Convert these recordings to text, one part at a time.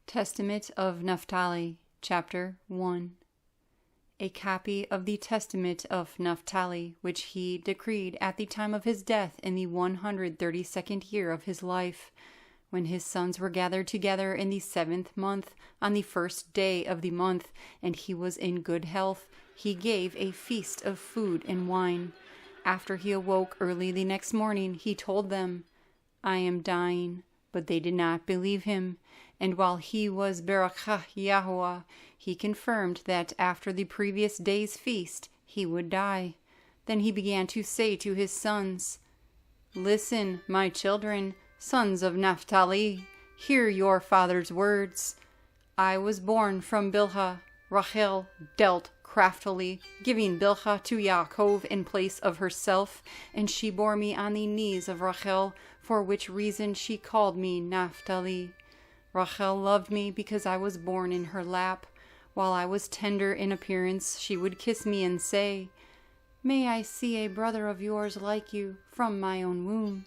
Testament of Naphtali, Chapter 1. A copy of the Testament of Naphtali, which he decreed at the time of his death in the 132nd year of his life, when his sons were gathered together in the 7th month, on the 1st day of the month, and he was in good health. He gave a feast of food and wine. After he awoke early the next morning, he told them, "I am dying." But they did not believe him. And while he was berakah Yehua, he confirmed that after the previous day's feast he would die. Then he began to say to his sons, "Listen, my children, sons of Naphtali, hear your father's words. I was born from Bilhah. Rachel dealt craftily, giving Bilhah to Yaakov in place of herself, and she bore me on the knees of Rachel, for which reason she called me Naphtali. Rachel loved me because I was born in her lap. While I was tender in appearance, she would kiss me and say, 'May I see a brother of yours like you from my own womb?'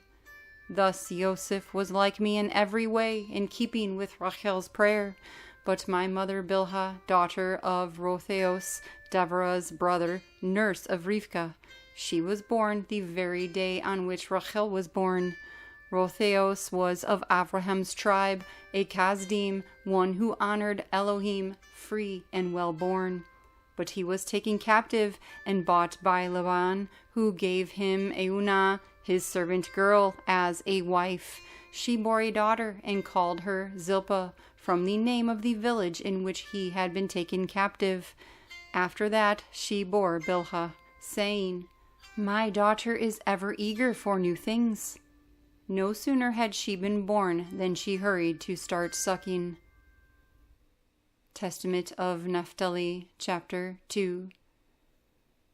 Thus Yosef was like me in every way, in keeping with Rachel's prayer. But my mother Bilhah, daughter of Rotheos, Deborah's brother, nurse of Rivkah, she was born the very day on which Rachel was born. Rotheos was of Abraham's tribe, a Kasdim, one who honored Elohim, free and well-born. But he was taken captive and bought by Laban, who gave him Eunah, his servant girl, as a wife. She bore a daughter and called her Zilpah, from the name of the village in which he had been taken captive. After that she bore Bilhah, saying, 'My daughter is ever eager for new things.' No sooner had she been born than she hurried to start sucking. Testament of Naphtali, Chapter 2.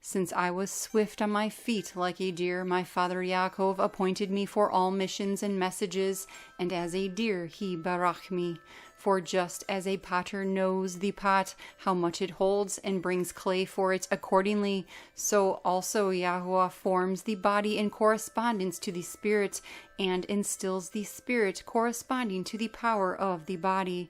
Since I was swift on my feet like a deer, my father Yaakov appointed me for all missions and messages, and as a deer he baraked me. For just as a potter knows the pot, how much it holds, and brings clay for it accordingly, so also Yehua forms the body in correspondence to the spirit, and instills the spirit corresponding to the power of the body.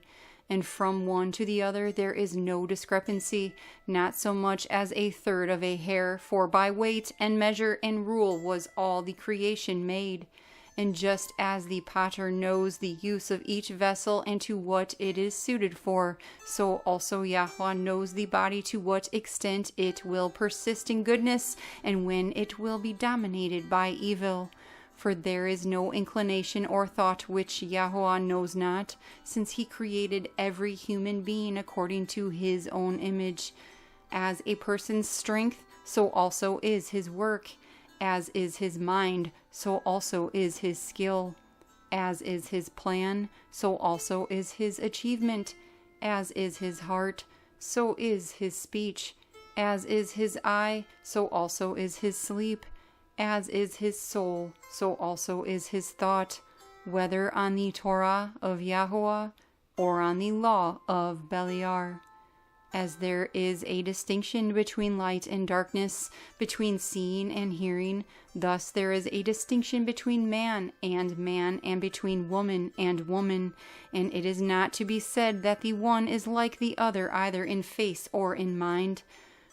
And from one to the other there is no discrepancy, not so much as a third of a hair, for by weight and measure and rule was all the creation made. And just as the potter knows the use of each vessel and to what it is suited for, so also Yahweh knows the body to what extent it will persist in goodness, and when it will be dominated by evil. For there is no inclination or thought which Yahweh knows not, since he created every human being according to his own image. As a person's strength, so also is his work. As is his mind, so also is his skill. As is his plan, so also is his achievement. As is his heart, so is his speech. As is his eye, so also is his sleep. As is his soul, so also is his thought, whether on the Torah of Yahuwah or on the law of Beliar. As there is a distinction between light and darkness, between seeing and hearing, thus there is a distinction between man, and between woman and woman, and it is not to be said that the one is like the other either in face or in mind.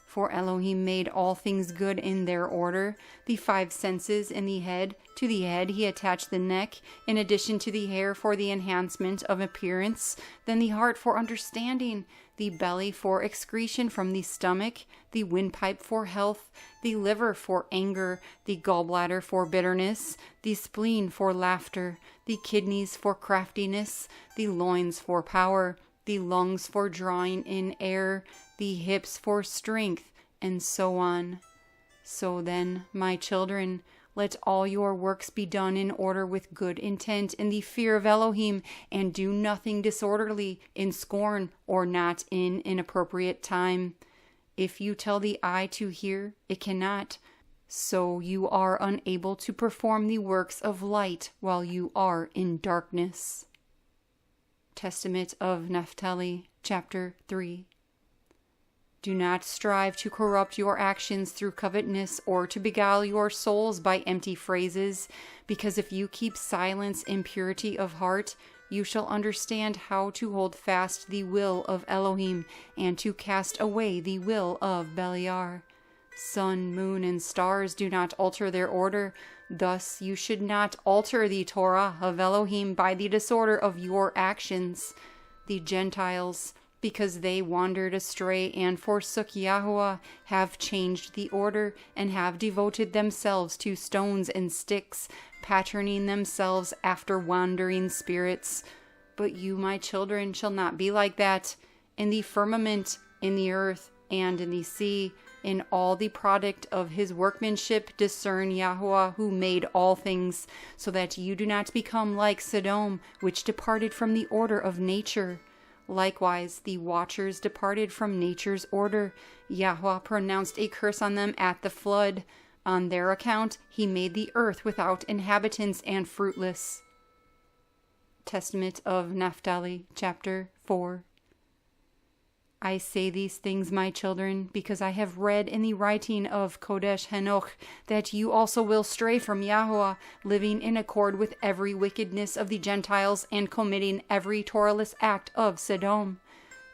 For Elohim made all things good in their order, the 5 senses in the head. To the head he attached the neck, in addition to the hair for the enhancement of appearance, then the heart for understanding, the belly for excretion from the stomach, the windpipe for health, the liver for anger, the gallbladder for bitterness, the spleen for laughter, the kidneys for craftiness, the loins for power, the lungs for drawing in air, the hips for strength, and so on. So then, my children, let all your works be done in order with good intent in the fear of Elohim, and do nothing disorderly, in scorn, or not in inappropriate time. If you tell the eye to hear, it cannot. So you are unable to perform the works of light while you are in darkness. Testament of Naphtali, Chapter 3. Do not strive to corrupt your actions through covetousness or to beguile your souls by empty phrases, because if you keep silence in purity of heart, you shall understand how to hold fast the will of Elohim, and to cast away the will of Beliar. Sun, moon, and stars do not alter their order. Thus you should not alter the Torah of Elohim by the disorder of your actions. The Gentiles, because they wandered astray and forsook Yahweh, have changed the order, and have devoted themselves to stones and sticks, patterning themselves after wandering spirits. But you, my children, shall not be like that. In the firmament, in the earth, and in the sea, in all the product of his workmanship, discern Yahweh, who made all things, so that you do not become like Sodom, which departed from the order of nature. Likewise, the watchers departed from nature's order. Yahweh pronounced a curse on them at the flood. On their account, he made the earth without inhabitants and fruitless. Testament of Naphtali, chapter 4. I say these things, my children, because I have read in the writing of Kodesh Henoch that you also will stray from Yahweh, living in accord with every wickedness of the Gentiles and committing every Torahless act of Sodom.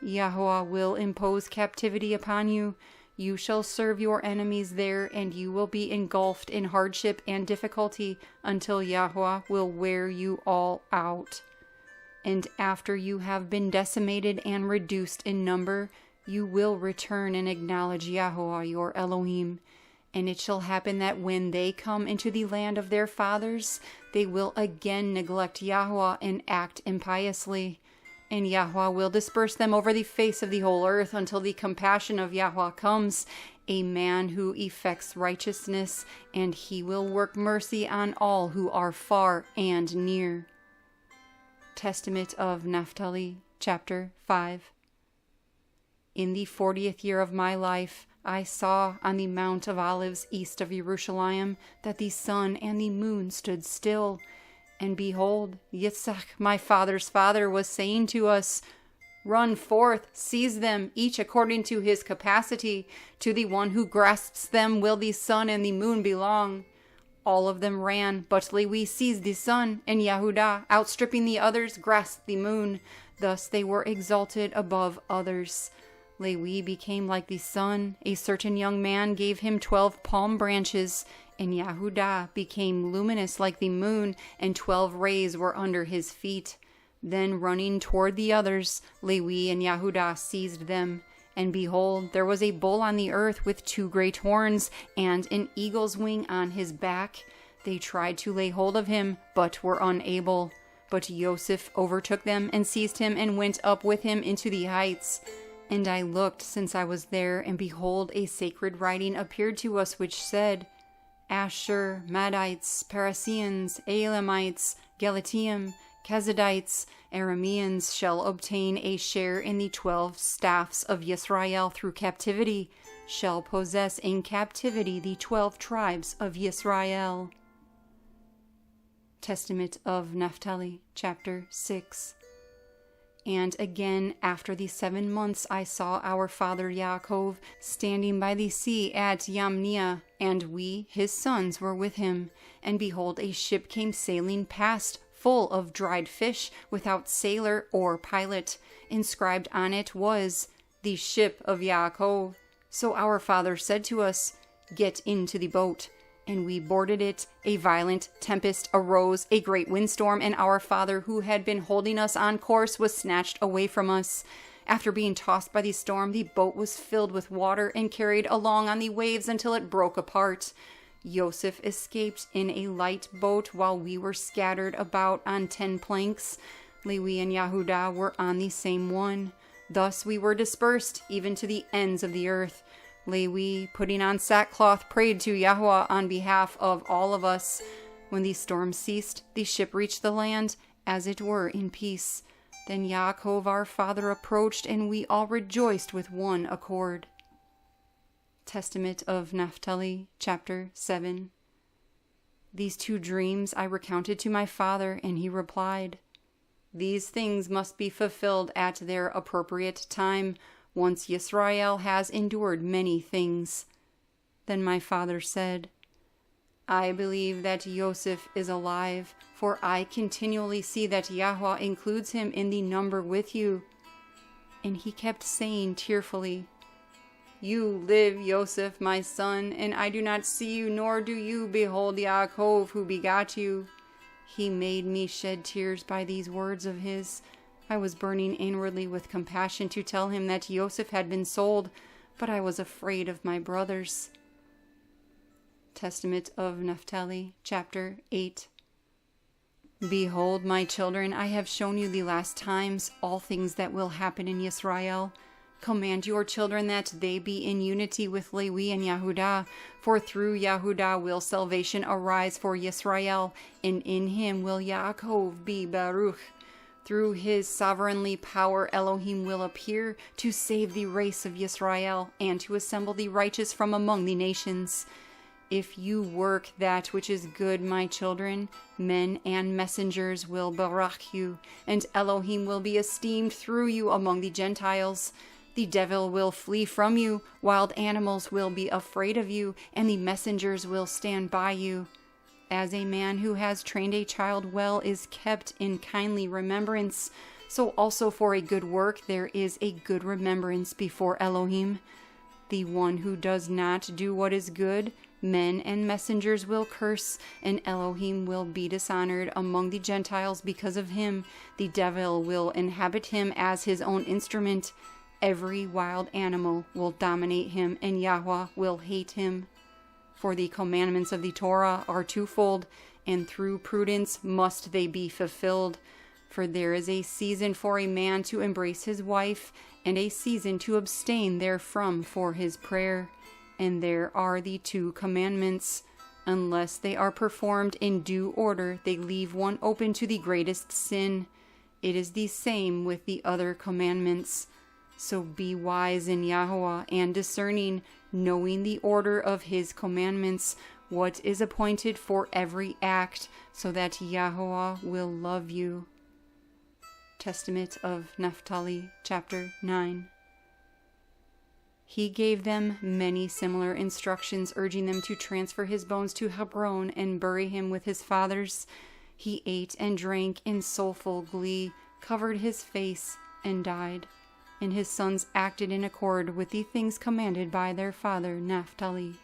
Yahweh will impose captivity upon you. You shall serve your enemies there, and you will be engulfed in hardship and difficulty until Yahweh will wear you all out. And after you have been decimated and reduced in number, you will return and acknowledge Yahweh your Elohim. And it shall happen that when they come into the land of their fathers, they will again neglect Yahweh and act impiously. And Yahweh will disperse them over the face of the whole earth until the compassion of Yahweh comes, a man who effects righteousness, and he will work mercy on all who are far and near. Testament of Naphtali, chapter 5. In the 40th year of my life, I saw on the Mount of Olives east of Jerusalem that the sun and the moon stood still. And behold, Yitzchak, my father's father, was saying to us, Run forth, seize them, each according to his capacity. To the one who grasps them will the sun and the moon belong. All of them ran, but Lewi seized the sun, and Yehudah, outstripping the others, grasped the moon. Thus they were exalted above others. Lewi became like the sun. A certain young man gave him 12 palm branches, and Yehudah became luminous like the moon, and 12 rays were under his feet. Then running toward the others, Lewi and Yehudah seized them. And behold, there was a bull on the earth with 2 great horns, and an eagle's wing on his back. They tried to lay hold of him, but were unable. But Joseph overtook them, and seized him, and went up with him into the heights. And I looked, since I was there, and behold, a sacred writing appeared to us, which said, Asher, Madites, Parasians, Elamites, Galatium, Chazadites, Arameans shall obtain a share in the 12 staffs of Yisrael through captivity, shall possess in captivity the 12 tribes of Yisrael. Testament of Naphtali, chapter 6. And again, after the 7 months, I saw our father Yaakov standing by the sea at Yamnia, and we, his sons, were with him. And behold, a ship came sailing past, full of dried fish, without sailor or pilot. Inscribed on it was, The Ship of Yaakov. So our father said to us, Get into the boat. And we boarded it. A violent tempest arose, a great windstorm, and our father, who had been holding us on course, was snatched away from us. After being tossed by the storm, the boat was filled with water and carried along on the waves until it broke apart. Joseph escaped in a light boat while we were scattered about on 10 planks. Lewi and Yehudah were on the same one. Thus we were dispersed, even to the ends of the earth. Lewi, putting on sackcloth, prayed to Yahweh on behalf of all of us. When the storm ceased, the ship reached the land, as it were in peace. Then Yaakov our father approached, and we all rejoiced with one accord. Testament of Naphtali, chapter 7. These 2 dreams I recounted to my father, and he replied, These things must be fulfilled at their appropriate time, once Yisrael has endured many things. Then my father said, I believe that Yosef is alive, for I continually see that Yahweh includes him in the number with you. And he kept saying tearfully, You live, Yosef, my son, and I do not see you, nor do you behold Yaakov, who begot you. He made me shed tears by these words of his. I was burning inwardly with compassion to tell him that Yosef had been sold, but I was afraid of my brothers. Testament of Naphtali, chapter 8. Behold, my children, I have shown you the last times all things that will happen in Yisrael. Command your children that they be in unity with Levi and Yehudah, for through Yehudah will salvation arise for Yisrael, and in him will Yaakov be Baruch. Through his sovereignly power Elohim will appear to save the race of Yisrael, and to assemble the righteous from among the nations. If you work that which is good, my children, men and messengers will berakah you, and Elohim will be esteemed through you among the Gentiles. The devil will flee from you, wild animals will be afraid of you, and the messengers will stand by you. As a man who has trained a child well is kept in kindly remembrance, so also for a good work there is a good remembrance before Elohim. The one who does not do what is good, men and messengers will curse, and Elohim will be dishonored among the Gentiles because of him. The devil will inhabit him as his own instrument. Every wild animal will dominate him, and Yahweh will hate him. For the commandments of the Torah are twofold, and through prudence must they be fulfilled. For there is a season for a man to embrace his wife, and a season to abstain therefrom for his prayer. And there are the two commandments. Unless they are performed in due order, they leave one open to the greatest sin. It is the same with the other commandments. So be wise in Yahweh and discerning, knowing the order of his commandments, what is appointed for every act, so that Yahweh will love you. Testament of Naphtali, chapter 9. He gave them many similar instructions, urging them to transfer his bones to Hebron and bury him with his fathers. He ate and drank in soulful glee, covered his face, and died. And his sons acted in accord with the things commanded by their father Naphtali.